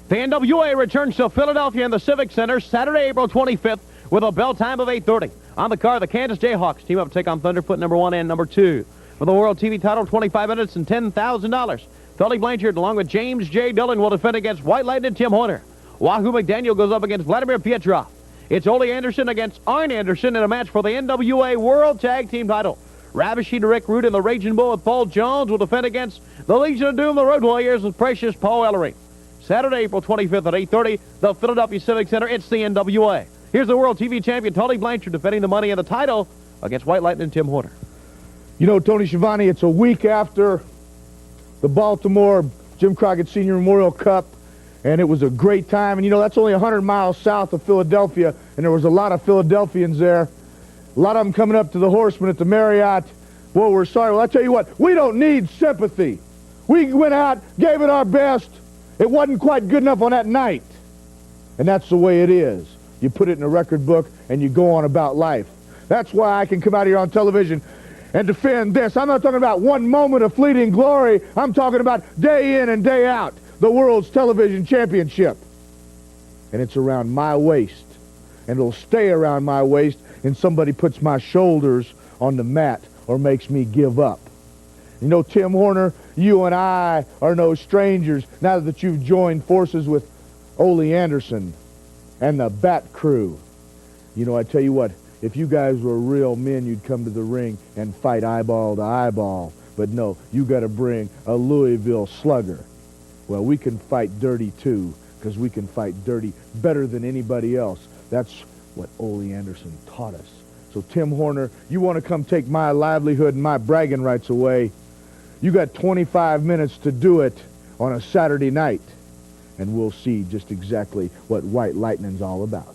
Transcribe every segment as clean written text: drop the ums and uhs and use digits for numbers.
The NWA returns to Philadelphia in the Civic Center Saturday, April 25th with a bell time of 8:30. On the card, the Kansas Jayhawks team up to take on Thunderfoot number 1 and number 2. For the World TV title, 25 minutes and $10,000. Tully Blanchard, along with James J. Dillon, will defend against White Lightning Tim Horner. Wahoo McDaniel goes up against Vladimir Pietrov. It's Ole Anderson against Arn Anderson in a match for the NWA World Tag Team title. Ravishing Rick Rude and the Raging Bull with Paul Jones will defend against the Legion of Doom, the Road Warriors, with Precious Paul Ellery. Saturday, April 25th at 8:30, the Philadelphia Civic Center. It's the NWA. Here's the World TV Champion, Tully Blanchard, defending the money and the title against White Lightning Tim Horner. You know, Tony Schiavone, it's a week after the Baltimore Jim Crockett Senior Memorial Cup, and it was a great time. And, you know, that's only 100 miles south of Philadelphia, and there was a lot of Philadelphians there. A lot of them coming up to the Horsemen at the Marriott. Boy, we're sorry. Well, I tell you what, we don't need sympathy. We went out, gave it our best. It wasn't quite good enough on that night. And that's the way it is. You put it in a record book, and you go on about life. That's why I can come out here on television and defend this. I'm not talking about one moment of fleeting glory. I'm talking about day in and day out, the world's television championship. And it's around my waist. And it'll stay around my waist and somebody puts my shoulders on the mat or makes me give up. You know, Tim Horner, you and I are no strangers now that you've joined forces with Ole Anderson and the Bat Crew. You know, I tell you what, if you guys were real men, you'd come to the ring and fight eyeball to eyeball. But no, you got to bring a Louisville slugger. Well, we can fight dirty too, because we can fight dirty better than anybody else. That's what Ole Anderson taught us. So Tim Horner, you want to come take my livelihood and my bragging rights away, you got 25 minutes to do it on a Saturday night, and we'll see just exactly what White Lightning's all about.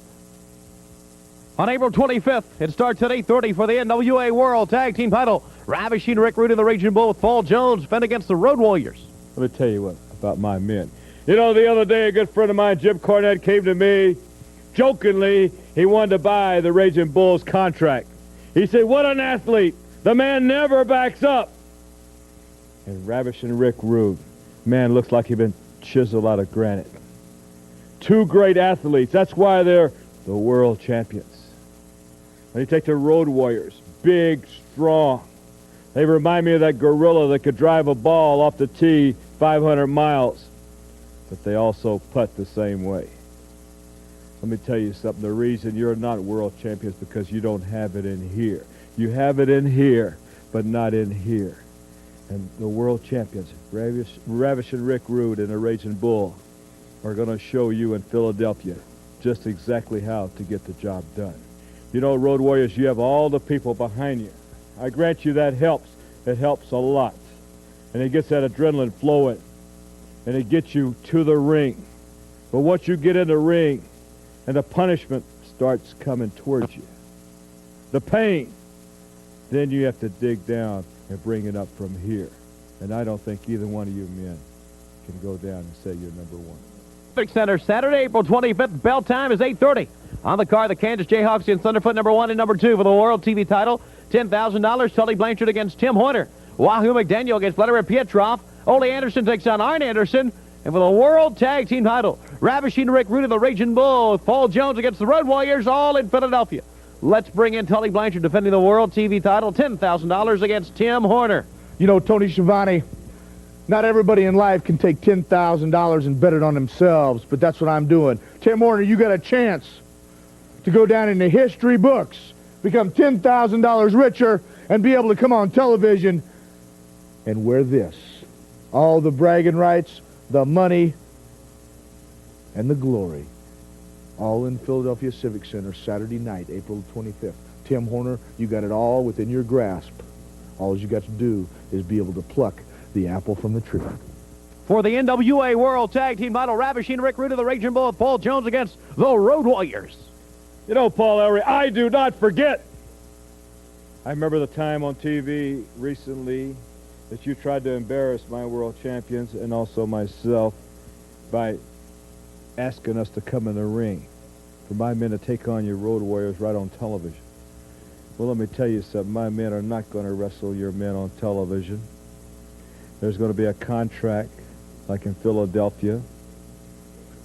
On April 25th, it starts at 8:30 for the NWA World Tag Team title. Ravishing Rick Rude and the Raging Bull with Paul Jones defend against the Road Warriors. Let me tell you what about my men. You know, the other day, a good friend of mine, Jim Crockett, came to me. Jokingly, he wanted to buy the Raging Bull's contract. He said, what an athlete. The man never backs up. And Ravishing Rick Rude, man, looks like he'd been chiseled out of granite. Two great athletes. That's why they're the world champions. And you take the Road Warriors, big, strong. They remind me of that gorilla that could drive a ball off the tee 500 miles. But they also putt the same way. Let me tell you something. The reason you're not world champions is because you don't have it in here. You have it in here, but not in here. And the world champions, Ravishing Rick Rude and the Raging Bull, are going to show you in Philadelphia just exactly how to get the job done. You know, Road Warriors, you have all the people behind you. I grant you that helps. It helps a lot. And it gets that adrenaline flowing. And it gets you to the ring. But once you get in the ring, and the punishment starts coming towards you, the pain, then you have to dig down and bring it up from here. And I don't think either one of you men can go down and say you're number one. Civic Center, Saturday, April 25th. Bell time is 8:30. On the card, the Kansas Jayhawks against Thunderfoot number 1 and number 2 for the World TV title. $10,000. Tully Blanchard against Tim Horner. Wahoo McDaniel against Vladimir Pietrov. Ole Anderson takes on Arn Anderson. And for the World Tag Team title, Ravishing Rick Rude and the Raging Bull with Paul Jones against the Road Warriors, all in Philadelphia. Let's bring in Tully Blanchard defending the World TV title, $10,000 against Tim Horner. You know, Tony Schiavone, not everybody in life can take $10,000 and bet it on themselves, but that's what I'm doing. Tim Horner, you got a chance to go down in the history books, become $10,000 richer, and be able to come on television and wear this. All the bragging rights, the money, and the glory, all in Philadelphia Civic Center Saturday night, April 25th. Tim Horner, you got it all within your grasp. All you got to do is be able to pluck the apple from the tree. For the NWA World Tag Team title, Ravishing Rick Rude of the Raging Bull with Paul Jones against the Road Warriors. You know, Paul Ellery, I do not forget. I remember the time on TV recently that you tried to embarrass my world champions and also myself by asking us to come in the ring for my men to take on your Road Warriors right on television. Well, let me tell you something. My men are not going to wrestle your men on television. There's going to be a contract, like in Philadelphia,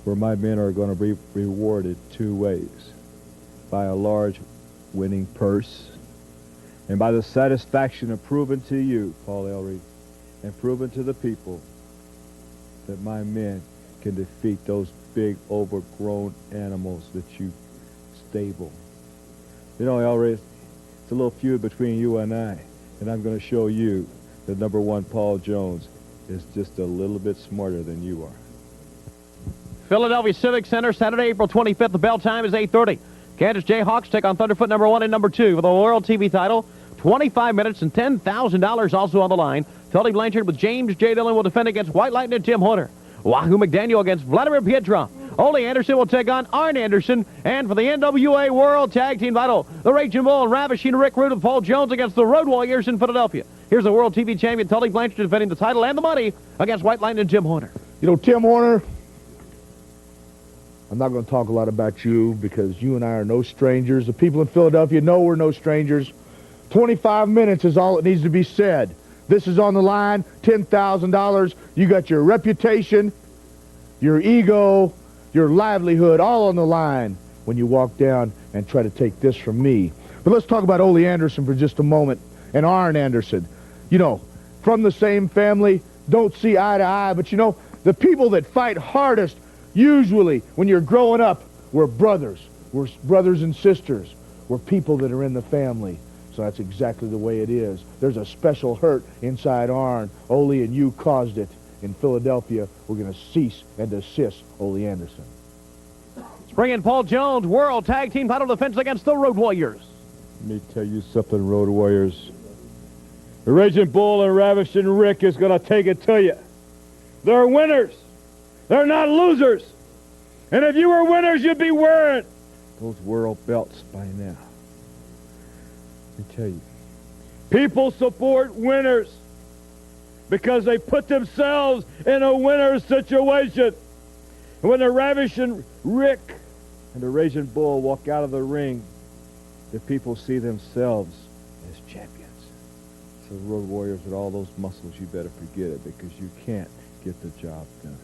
where my men are going to be rewarded two ways: by a large winning purse, and by the satisfaction of proving to you, Paul Ellery, and proving to the people that my men can defeat those big overgrown animals that you stable. You know, Ellery, it's a little feud between you and I'm going to show you that number one Paul Jones is just a little bit smarter than you are. Philadelphia Civic Center, Saturday, April 25th. The bell time is 8:30. Kansas Jayhawks take on Thunderfoot number 1 and number 2 for the World TV title. 25 minutes and $10,000 also on the line. Tully Blanchard with James J. Dillon will defend against White Lightning and Tim Horner. Wahoo McDaniel against Vladimir Pietra. Ole Anderson will take on Arn Anderson. And for the NWA World Tag Team title, the Raging Bull and Ravishing Rick Rude of Paul Jones against the Road Warriors in Philadelphia. Here's the World TV champion Tully Blanchard defending the title and the money against White Lightning and Jim Horner. You know, Tim Horner, I'm not going to talk a lot about you because you and I are no strangers. The people in Philadelphia know we're no strangers. 25 minutes is all that needs to be said. This is on the line, $10,000. You got your reputation, your ego, your livelihood all on the line when you walk down and try to take this from me. But let's talk about Ole Anderson for just a moment and Arn Anderson. You know, from the same family, don't see eye to eye, but you know, the people that fight hardest usually when you're growing up, we're brothers and sisters. We're people that are in the family. So that's exactly the way it is. There's a special hurt inside Arn. Ole and you caused it. In Philadelphia, we're going to cease and desist Ole Anderson. Let's bring in Paul Jones, World Tag Team title defense against the Road Warriors. Let me tell you something, Road Warriors. The Raging Bull and Ravishing Rick is going to take it to you. They're winners. They're not losers. And if you were winners, you'd be wearing those world belts by now. Let me tell you, people support winners because they put themselves in a winner's situation. And when the Ravishing Rick and the Raging Bull walk out of the ring, the people see themselves as champions. So Road Warriors with all those muscles, you better forget it because you can't get the job done.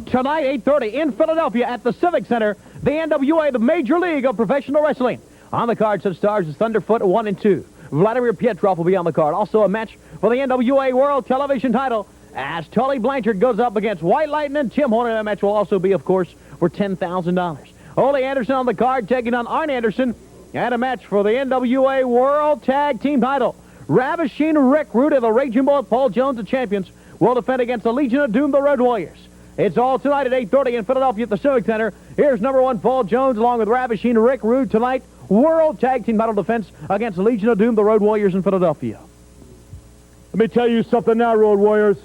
Tonight, 8:30 in Philadelphia at the Civic Center, the NWA, the Major League of Professional Wrestling. On the card, such stars as Thunderfoot 1 and 2. Vladimir Pietrov will be on the card. Also a match for the NWA World Television title as Tully Blanchard goes up against White Lightning and Tim Horner. That match will also be, of course, for $10,000. Ole Anderson on the card taking on Arn Anderson. And a match for the NWA World Tag Team title. Ravishing Rick Rude and the Raging Bull, Paul Jones, the champions, will defend against the Legion of Doom, the Road Warriors. It's all tonight at 8:30 in Philadelphia at the Civic Center. Here's number 1 Paul Jones along with Ravishing Rick Rude tonight. World Tag Team title defense against the Legion of Doom, the Road Warriors in Philadelphia. Let me tell you something now, Road Warriors.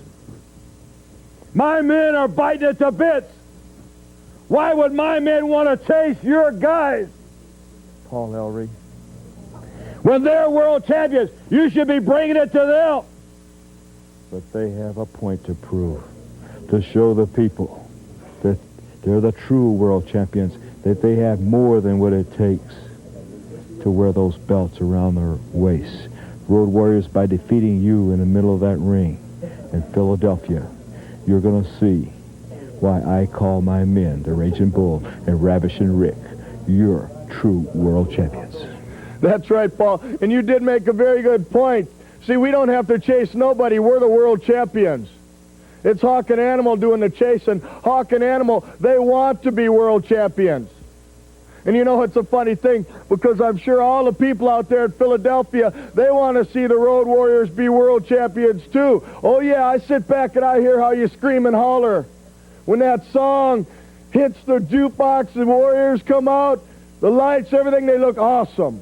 My men are biting at the bits. Why would my men want to chase your guys, Paul Ellery? When they're world champions, you should be bringing it to them. But they have a point to prove, to show the people that they're the true world champions, that they have more than what it takes to wear those belts around their waists. Road Warriors, by defeating you in the middle of that ring in Philadelphia, you're going to see why I call my men, the Raging Bull and Ravishing Rick, your true world champions. That's right, Paul. And you did make a very good point. See, we don't have to chase nobody. We're the world champions. It's Hawk and Animal doing the chasing. Hawk and Animal, they want to be world champions. And you know, it's a funny thing, because I'm sure all the people out there in Philadelphia, they want to see the Road Warriors be world champions too. Oh yeah, I sit back and I hear how you scream and holler. When that song hits the jukebox, the Warriors come out, the lights, everything, they look awesome.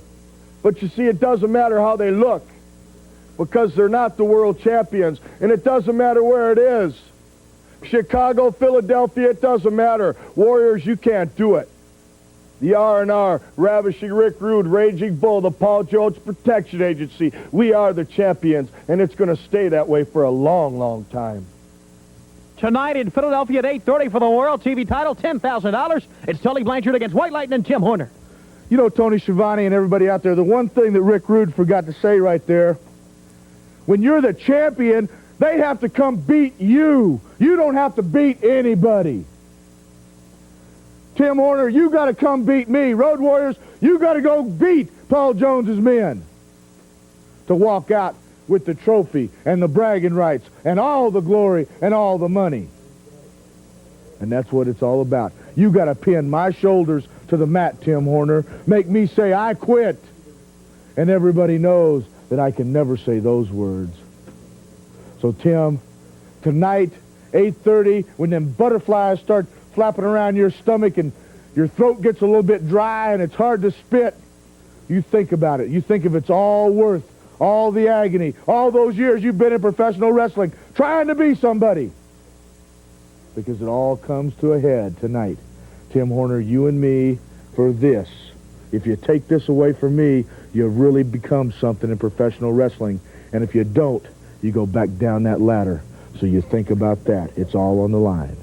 But you see, it doesn't matter how they look, because they're not the world champions. And it doesn't matter where it is. Chicago, Philadelphia, it doesn't matter. Warriors, you can't do it. The R&R, Ravishing Rick Rude, Raging Bull, the Paul Jones Protection Agency. We are the champions, and it's going to stay that way for a long, long time. Tonight in Philadelphia at 8:30 for the World TV title, $10,000. It's Tully Blanchard against White Lightning and Tim Horner. You know, Tony Schiavone and everybody out there, the one thing that Rick Rude forgot to say right there, when you're the champion, they have to come beat you. You don't have to beat anybody. Tim Horner, you got to come beat me. Road Warriors, you got to go beat Paul Jones's men to walk out with the trophy and the bragging rights and all the glory and all the money. And that's what it's all about. You got to pin my shoulders to the mat, Tim Horner. Make me say, I quit. And everybody knows that I can never say those words. So, Tim, tonight, 8:30, when them butterflies start flapping around your stomach and your throat gets a little bit dry and it's hard to spit, you think about it. You think if it's all worth all the agony, all those years you've been in professional wrestling trying to be somebody. Because it all comes to a head tonight. Tim Horner, you and me for this. If you take this away from me, you really become something in professional wrestling. And if you don't, you go back down that ladder. So you think about that. It's all on the line.